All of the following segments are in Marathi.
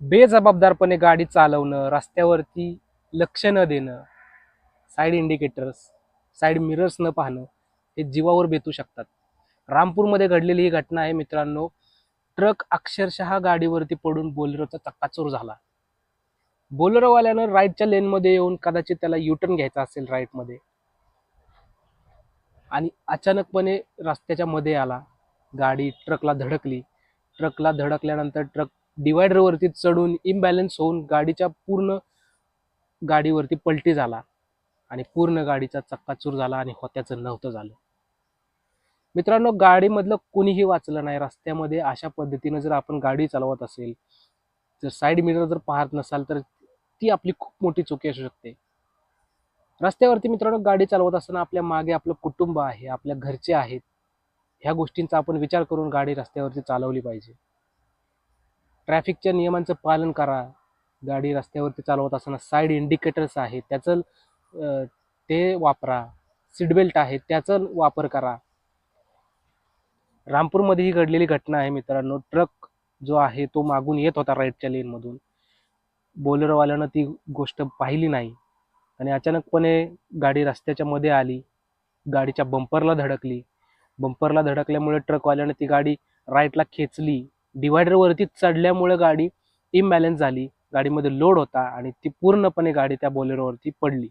बेजबाबदारपणे गाडी चालवणं, रस्त्यावरती लक्ष न देणं, साईड इंडिकेटर्स, साईड मिरर्स न पाहणं हे जीवावर बेतू शकतात. रामपूरमध्ये घडलेली ही घटना आहे मित्रांनो. ट्रक अक्षरशः गाडीवरती पडून बोलेरोचा चक्काचूर झाला. बोलेरोवाल्यानं राईटच्या लेनमध्ये येऊन कदाचित त्याला युटर्न घ्यायचा असेल राईटमध्ये, आणि अचानकपणे रस्त्याच्या मध्ये आला. गाडी ट्रकला धडकली. ट्रकला धडकल्यानंतर ट्रक डिवायडरवरती चढून इम्बॅलन्स होऊन गाडीवरती पलटी झाला आणि पूर्ण गाडीचा चक्काचूर झाला आणि होत्याचं नव्हतं झालं. मित्रांनो, गाडीमधलं कोणीही वाचलं नाही. रस्त्यामध्ये अशा पद्धतीनं जर आपण गाडी चालवत असेल, जर साईड मिरर जर पाहत नसाल तर ती आपली खूप मोठी चुकी असू शकते. रस्त्यावरती मित्रांनो गाडी चालवत असताना आपल्या मागे आपलं कुटुंब आहे, आपल्या घरचे आहेत, ह्या गोष्टींचा आपण विचार करून गाडी रस्त्यावरती चालवली पाहिजे. ट्रॅफिकच्या नियमांचं पालन करा. गाडी रस्त्यावरती चालवत असताना साईड इंडिकेटर्स आहेत त्याचं ते वापरा. सीट बेल्ट आहे त्याचा वापर करा. रामपूरमध्ये ही घडलेली घटना आहे मित्रांनो. ट्रक जो आहे तो मागून येत होता राईटच्या लेनमधून. बोलेरोवाल्यानं ती गोष्ट पाहिली नाही आणि अचानकपणे गाडी रस्त्याच्या मध्ये आली. गाडीच्या बंपरला धडकली. बंपरला धडकल्यामुळे ट्रकवाल्यानं ती गाडी राईटला खेचली. डिवायडरवरती चढल्यामुळे गाडी इम्बॅलन्स झाली. गाडीमध्ये लोड होता आणि ती पूर्णपणे गाडी त्या बोलेरोवरती पडली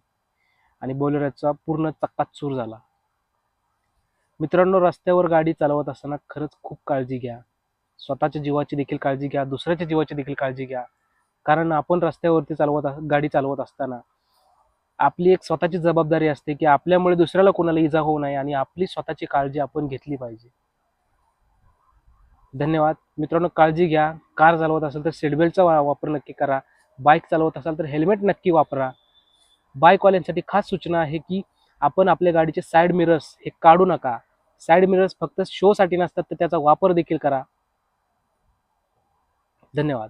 आणि बोलेरोचा पूर्ण चक्काचूर झाला. मित्रांनो, रस्त्यावर गाडी चालवत असताना खरंच खूप काळजी घ्या. स्वतःच्या जीवाची देखील काळजी घ्या, दुसऱ्याच्या जीवाची देखील काळजी घ्या. कारण आपण रस्त्यावरती गाडी चालवत असताना आपली एक स्वतःची जबाबदारी असते की आपल्यामुळे दुसऱ्याला कोणाला इजा होऊ नये आणि आपली स्वतःची काळजी आपण घेतली पाहिजे. धन्यवाद मित्रांनो. काळजी घ्या. कार चालवत असाल तर सीटबेल्टचा वापर नक्की करा. बाईक चालवत असाल तर हेल्मेट नक्की वापरा. बाईकवाल्यांसाठी खास सूचना आहे की आपण आपल्या गाडीचे साईड मिरर्स हे काढू नका. साईड मिरर्स फक्त शोसाठी नसतात, तर त्याचा वापर देखील करा. धन्यवाद.